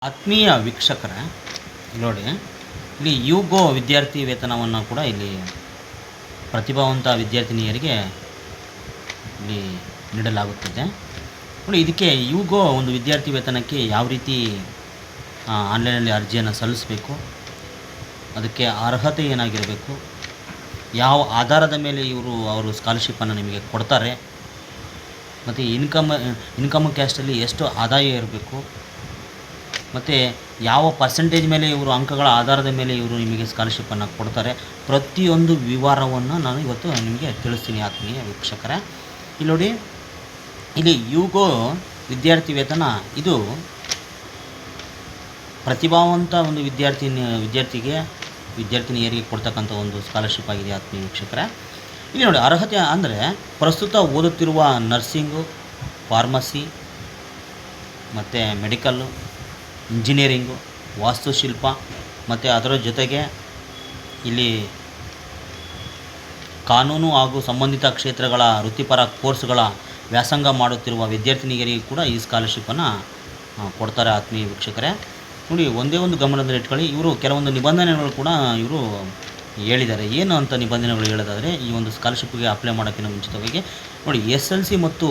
ಆತ್ಮೀಯ ವೀಕ್ಷಕರ ನೋಡಿ, ಇಲ್ಲಿ ಯುಗೋ ವಿದ್ಯಾರ್ಥಿ ವೇತನವನ್ನು ಕೂಡ ಇಲ್ಲಿ ಪ್ರತಿಭಾವಂತ ವಿದ್ಯಾರ್ಥಿನಿಯರಿಗೆ ಇಲ್ಲಿ ನೀಡಲಾಗುತ್ತದೆ. ನೋಡಿ, ಇದಕ್ಕೆ ಯುಗೋ ಒಂದು ವಿದ್ಯಾರ್ಥಿ ವೇತನಕ್ಕೆ ಯಾವ ರೀತಿ ಆನ್ಲೈನಲ್ಲಿ ಅರ್ಜಿಯನ್ನು ಸಲ್ಲಿಸಬೇಕು, ಅದಕ್ಕೆ ಅರ್ಹತೆ ಏನಾಗಿರಬೇಕು, ಯಾವ ಆಧಾರದ ಮೇಲೆ ಅವರು ಸ್ಕಾಲರ್ಶಿಪ್ಪನ್ನು ನಿಮಗೆ ಕೊಡ್ತಾರೆ, ಮತ್ತು ಇನ್ಕಮ್ ಕ್ಯಾಸ್ಟಲ್ಲಿ ಎಷ್ಟು ಆದಾಯ ಇರಬೇಕು, ಮತ್ತು ಯಾವ ಪರ್ಸೆಂಟೇಜ್ ಮೇಲೆ ಅಂಕಗಳ ಆಧಾರದ ಮೇಲೆ ನಿಮಗೆ ಸ್ಕಾಲರ್ಶಿಪ್ಪನ್ನು ಕೊಡ್ತಾರೆ, ಪ್ರತಿಯೊಂದು ವಿವರವನ್ನು ನಾನು ಇವತ್ತು ನಿಮಗೆ ತಿಳಿಸ್ತೀನಿ ಆತ್ಮೀಯ ವೀಕ್ಷಕರೇ. ಇಲ್ಲಿ ನೋಡಿ, ಇಲ್ಲಿ ಯುಗೋ ವಿದ್ಯಾರ್ಥಿ ವೇತನ ಇದು ಪ್ರತಿಭಾವಂತ ಒಂದು ವಿದ್ಯಾರ್ಥಿನಿಯರಿಗೆ ಕೊಡ್ತಕ್ಕಂಥ ಒಂದು ಸ್ಕಾಲರ್ಶಿಪ್ ಆಗಿದೆ ಆತ್ಮೀಯ ವೀಕ್ಷಕರೇ. ಇಲ್ಲಿ ನೋಡಿ, ಅರ್ಹತೆ ಅಂದರೆ ಪ್ರಸ್ತುತ ಓದುತ್ತಿರುವ ನರ್ಸಿಂಗು, ಫಾರ್ಮಸಿ ಮತ್ತು ಮೆಡಿಕಲ್ಲು, ಇಂಜಿನಿಯರಿಂಗು, ವಾಸ್ತುಶಿಲ್ಪ ಮತ್ತು ಅದರ ಜೊತೆಗೆ ಇಲ್ಲಿ ಕಾನೂನು ಹಾಗೂ ಸಂಬಂಧಿತ ಕ್ಷೇತ್ರಗಳ ವೃತ್ತಿಪರ ಕೋರ್ಸ್ಗಳ ವ್ಯಾಸಂಗ ಮಾಡುತ್ತಿರುವ ವಿದ್ಯಾರ್ಥಿನಿಯರಿಗೆ ಕೂಡ ಈ ಸ್ಕಾಲರ್ಶಿಪ್ಪನ್ನು ಕೊಡ್ತಾರೆ ಆತ್ಮೀಯ ವೀಕ್ಷಕರೇ. ನೋಡಿ, ಒಂದೇ ಒಂದು ಗಮನದಲ್ಲಿ ಇಟ್ಕೊಳ್ಳಿ, ಇವರು ಕೆಲವೊಂದು ನಿಬಂಧನೆಗಳು ಕೂಡ ಹೇಳಿದ್ದಾರೆ. ಏನು ಅಂತ ನಿಬಂಧನೆಗಳು ಹೇಳೋದಾದರೆ, ಈ ಒಂದು ಸ್ಕಾಲರ್ಶಿಪ್ಗೆ ಅಪ್ಲೈ ಮಾಡೋಕ್ಕಿಂತ ಮುಂಚಿತವಾಗಿ ನೋಡಿ, SLC ಮತ್ತು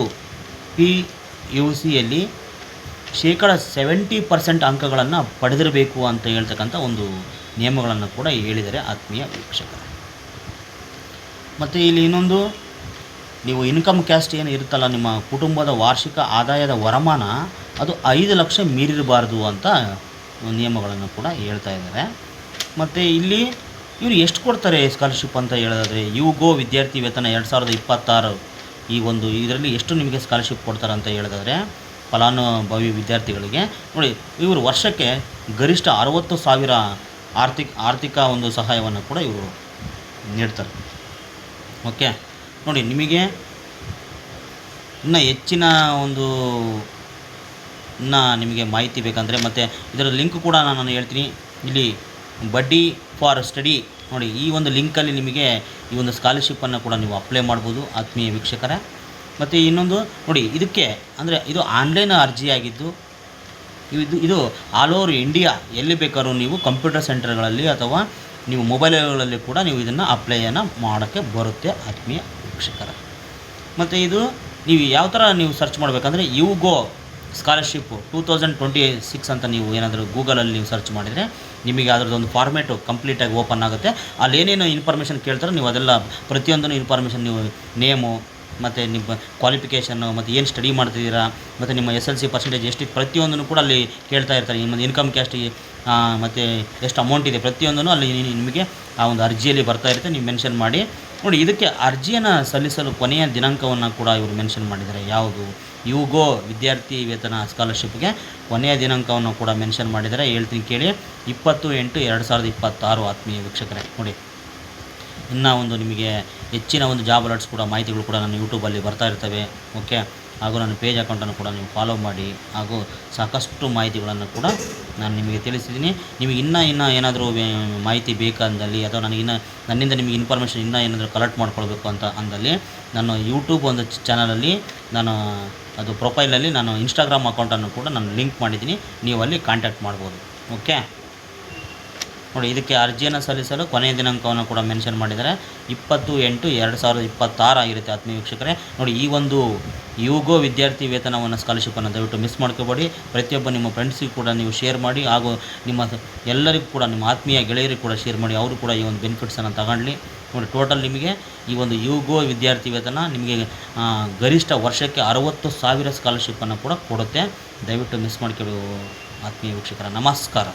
PUCಯಲ್ಲಿ ಶೇಕಡ 70% ಅಂಕಗಳನ್ನು ಪಡೆದಿರಬೇಕು ಅಂತ ಹೇಳ್ತಕ್ಕಂಥ ಒಂದು ನಿಯಮಗಳನ್ನು ಕೂಡ ಹೇಳಿದ್ದಾರೆ ಆತ್ಮೀಯ ವೀಕ್ಷಕರೇ. ಮತ್ತು ಇಲ್ಲಿ ಇನ್ನೊಂದು, ನೀವು ಇನ್ಕಮ್ ಕ್ಯಾಸ್ಟ್ ಏನು ಇರುತ್ತಲ್ಲ, ನಿಮ್ಮ ಕುಟುಂಬದ ವಾರ್ಷಿಕ ಆದಾಯದ ವರಮಾನ ಅದು 5 ಲಕ್ಷ ಮೀರಿರಬಾರ್ದು ಅಂತ ನಿಯಮಗಳನ್ನು ಕೂಡ ಹೇಳ್ತಾ ಇದ್ದಾರೆ. ಮತ್ತು ಇಲ್ಲಿ ಇವರು ಎಷ್ಟು ಕೊಡ್ತಾರೆ ಸ್ಕಾಲರ್ಶಿಪ್ ಅಂತ ಹೇಳೋದಾದರೆ, ಯುಗೋ ವಿದ್ಯಾರ್ಥಿ ವೇತನ 2026 ಇದರಲ್ಲಿ ಎಷ್ಟು ನಿಮಗೆ ಸ್ಕಾಲರ್ಶಿಪ್ ಕೊಡ್ತಾರೆ ಅಂತ ಹೇಳೋದಾದರೆ, ಫಲಾನುಭವಿ ವಿದ್ಯಾರ್ಥಿಗಳಿಗೆ ನೋಡಿ, ಇವರು ವರ್ಷಕ್ಕೆ ಗರಿಷ್ಠ 60,000 ಆರ್ಥಿಕ ಒಂದು ಸಹಾಯವನ್ನು ಕೂಡ ಇವರು ನೀಡ್ತಾರೆ. ಓಕೆ, ನೋಡಿ, ನಿಮಗೆ ಇನ್ನೂ ಹೆಚ್ಚಿನ ನಿಮಗೆ ಮಾಹಿತಿ ಬೇಕಂದರೆ, ಮತ್ತು ಇದರ ಲಿಂಕ್ ಕೂಡ ನಾನು ಹೇಳ್ತೀನಿ. ಇಲ್ಲಿ ಬಡ್ಡಿ ಫಾರ್ ಸ್ಟಡಿ ನೋಡಿ, ಈ ಒಂದು ಲಿಂಕಲ್ಲಿ ನಿಮಗೆ ಈ ಒಂದು ಸ್ಕಾಲರ್ಶಿಪ್ಪನ್ನು ಕೂಡ ನೀವು ಅಪ್ಲೈ ಮಾಡ್ಬೋದು ಆತ್ಮೀಯ ವೀಕ್ಷಕರೇ. ಮತ್ತು ಇನ್ನೊಂದು ನೋಡಿ, ಇದಕ್ಕೆ ಅಂದರೆ ಇದು ಆನ್ಲೈನ್ ಅರ್ಜಿಯಾಗಿದ್ದು, ಇದು ಆಲ್ ಓವರ್ ಇಂಡಿಯಾ ಎಲ್ಲಿ ಬೇಕಾದ್ರೂ ನೀವು ಕಂಪ್ಯೂಟರ್ ಸೆಂಟರ್ಗಳಲ್ಲಿ ಅಥವಾ ನೀವು ಮೊಬೈಲ್ಗಳಲ್ಲಿ ಕೂಡ ನೀವು ಇದನ್ನು ಅಪ್ಲೈಯನ್ನು ಮಾಡೋಕ್ಕೆ ಬರುತ್ತೆ ಆತ್ಮೀಯ ವೀಕ್ಷಕರೇ. ಮತ್ತು ಇದು ನೀವು ಯಾವ ಥರ ನೀವು ಸರ್ಚ್ ಮಾಡಬೇಕಂದ್ರೆ, ಯುಗೋ ಸ್ಕಾಲರ್ಶಿಪ್ಪು 2026 ಅಂತ ನೀವು ಏನಾದರೂ ಗೂಗಲಲ್ಲಿ ನೀವು ಸರ್ಚ್ ಮಾಡಿದರೆ ನಿಮಗೆ ಅದರದ್ದೊಂದು ಫಾರ್ಮೇಟು ಕಂಪ್ಲೀಟಾಗಿ ಓಪನ್ ಆಗುತ್ತೆ. ಅಲ್ಲಿ ಏನೇನು ಇನ್ಫಾರ್ಮೇಷನ್ ಕೇಳ್ತಾರೆ ನೀವು ಅದೆಲ್ಲ ಪ್ರತಿಯೊಂದನ್ನು ಇನ್ಫಾರ್ಮೇಷನ್, ನೀವು ನೇಮು ಮತ್ತು ನಿಮ್ಮ ಕ್ವಾಲಿಫಿಕೇಷನ್ನು ಮತ್ತು ಏನು ಸ್ಟಡಿ ಮಾಡ್ತಿದ್ದೀರಾ ಮತ್ತು ನಿಮ್ಮ SLC ಪರ್ಸೆಂಟೇಜ್ ಎಷ್ಟಿದೆ ಪ್ರತಿಯೊಂದನ್ನು ಕೂಡ ಅಲ್ಲಿ ಕೇಳ್ತಾ ಇರ್ತಾರೆ. ನಿಮ್ಮ ಇನ್ಕಮ್ ಕ್ಯಾಸ್ಟಿಗೆ ಮತ್ತು ಎಷ್ಟು ಅಮೌಂಟ್ ಇದೆ ಪ್ರತಿಯೊಂದನ್ನು ಅಲ್ಲಿ ನಿಮಗೆ ಆ ಒಂದು ಅರ್ಜಿಯಲ್ಲಿ ಬರ್ತಾ ಇರುತ್ತೆ. ನೀವು ಮೆನ್ಷನ್ ಮಾಡಿ ನೋಡಿ. ಇದಕ್ಕೆ ಅರ್ಜಿಯನ್ನು ಸಲ್ಲಿಸಲು ಕೊನೆಯ ದಿನಾಂಕವನ್ನು ಕೂಡ ಇವರು ಮೆನ್ಷನ್ ಮಾಡಿದ್ದಾರೆ. ಯಾವುದು? ಯುಗೋ ವಿದ್ಯಾರ್ಥಿ ವೇತನ ಸ್ಕಾಲರ್ಶಿಪ್ಗೆ ಕೊನೆಯ ದಿನಾಂಕವನ್ನು ಕೂಡ ಮೆನ್ಷನ್ ಮಾಡಿದ್ದಾರೆ. ಹೇಳ್ತೀನಿ ಕೇಳಿ, 20/8/2026 ಆತ್ಮೀಯ ವೀಕ್ಷಕರೇ. ನೋಡಿ, ಇನ್ನೂ ನಿಮಗೆ ಹೆಚ್ಚಿನ ಜಾಬ್ ಅಲರ್ಟ್ಸ್ ಕೂಡ ಮಾಹಿತಿಗಳು ಕೂಡ ನನ್ನ ಯೂಟ್ಯೂಬಲ್ಲಿ ಬರ್ತಾ ಇರ್ತವೆ. ಓಕೆ, ಹಾಗೂ ನನ್ನ ಪೇಜ್ ಅಕೌಂಟನ್ನು ಕೂಡ ನೀವು ಫಾಲೋ ಮಾಡಿ, ಹಾಗೂ ಸಾಕಷ್ಟು ಮಾಹಿತಿಗಳನ್ನು ಕೂಡ ನಾನು ನಿಮಗೆ ತಿಳಿಸಿದ್ದೀನಿ. ನಿಮಗೆ ಇನ್ನೂ ಏನಾದರೂ ಮಾಹಿತಿ ಬೇಕಂದಲ್ಲಿ, ಅಥವಾ ನನ್ನಿಂದ ನಿಮಗೆ ಇನ್ಫಾರ್ಮೇಷನ್ ಏನಾದರೂ ಕಲೆಕ್ಟ್ ಮಾಡ್ಕೊಳ್ಬೇಕು ಅಂತ ಅಂದಲ್ಲಿ, ನಾನು ಯೂಟ್ಯೂಬ್ ಒಂದು ಚಾನಲಲ್ಲಿ ನಾನು ಅದು ಪ್ರೊಫೈಲಲ್ಲಿ ನಾನು ಇನ್ಸ್ಟಾಗ್ರಾಮ್ ಅಕೌಂಟನ್ನು ಕೂಡ ನಾನು ಲಿಂಕ್ ಮಾಡಿದ್ದೀನಿ. ನೀವು ಅಲ್ಲಿ ಕಾಂಟ್ಯಾಕ್ಟ್ ಮಾಡ್ಬೋದು. ಓಕೆ, ನೋಡಿ, ಇದಕ್ಕೆ ಅರ್ಜಿಯನ್ನು ಸಲ್ಲಿಸಲು ಕೊನೆಯ ದಿನಾಂಕವನ್ನು ಕೂಡ ಮೆನ್ಷನ್ ಮಾಡಿದ್ದಾರೆ. 20/8/2026 ಆಗಿರುತ್ತೆ ಆತ್ಮೀಯ ವೀಕ್ಷಕರೇ. ನೋಡಿ, ಈ ಒಂದು ಯುಗೋ ವಿದ್ಯಾರ್ಥಿ ವೇತನವನ್ನು ಸ್ಕಾಲರ್ಶಿಪ್ಪನ್ನು ದಯವಿಟ್ಟು ಮಿಸ್ ಮಾಡ್ಕೋಬೇಡಿ. ಪ್ರತಿಯೊಬ್ಬ ನಿಮ್ಮ ಫ್ರೆಂಡ್ಸಿಗೂ ಕೂಡ ನೀವು ಶೇರ್ ಮಾಡಿ, ಹಾಗೂ ನಿಮ್ಮ ಎಲ್ಲರಿಗೂ ಕೂಡ ನಿಮ್ಮ ಆತ್ಮೀಯ ಗೆಳೆಯರಿಗೂ ಕೂಡ ಶೇರ್ ಮಾಡಿ, ಅವರು ಕೂಡ ಈ ಒಂದು ಬೆನಿಫಿಟ್ಸನ್ನು ತಗೊಳ್ಳಿ. ನೋಡಿ, ಟೋಟಲ್ ನಿಮಗೆ ಈ ಒಂದು ಯುಗೋ ವಿದ್ಯಾರ್ಥಿ ವೇತನ ನಿಮಗೆ ಗರಿಷ್ಠ ವರ್ಷಕ್ಕೆ 60,000 ಸ್ಕಾಲರ್ಶಿಪ್ಪನ್ನು ಕೂಡ ಕೊಡುತ್ತೆ. ದಯವಿಟ್ಟು ಮಿಸ್ ಮಾಡ್ಕೊಳ್ಳಿ ಆತ್ಮೀಯ ವೀಕ್ಷಕರ. ನಮಸ್ಕಾರ.